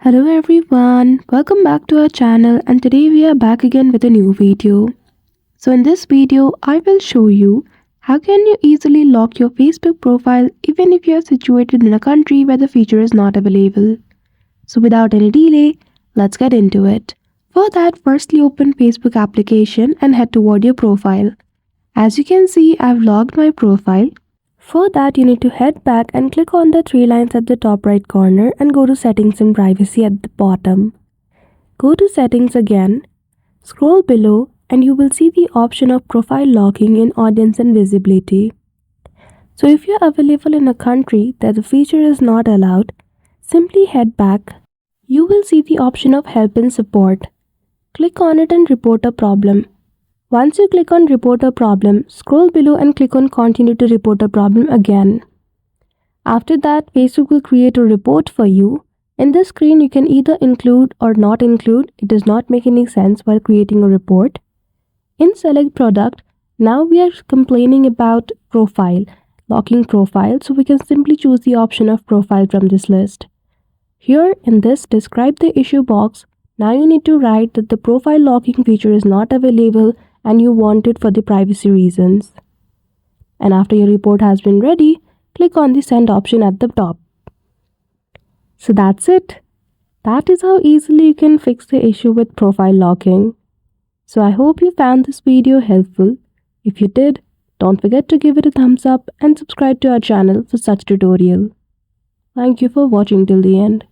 Hello everyone, welcome back to our channel and today we are back again with a new video. So in this video, I will show you how can you easily lock your Facebook profile even if you are situated in a country where the feature is not available. So without any delay, let's get into it. For that, firstly open Facebook application and head toward your profile. As you can see, I've logged my profile. For that, you need to head back and click on the three lines at the top right corner and go to Settings and Privacy at the bottom. Go to Settings again, scroll below and you will see the option of Profile Locking in Audience and Visibility. So if you're available in a country that the feature is not allowed, simply head back. You will see the option of Help and Support. Click on it and report a problem. Once you click on Report a Problem, scroll below and click on Continue to report a problem again. After that, Facebook will create a report for you. In this screen, you can either include or not include. It does not make any sense while creating a report. In Select Product, now we are complaining about profile, locking profile, so we can simply choose the option of profile from this list. Here in this Describe the issue box, now you need to write that the profile locking feature is not available and you want it for the privacy reasons. And after your report has been ready, click on the send option at the top. So that's it. That is how easily you can fix the issue with profile locking. So I hope you found this video helpful. If you did, don't forget to give it a thumbs up and subscribe to our channel for such tutorial. Thank you for watching till the end.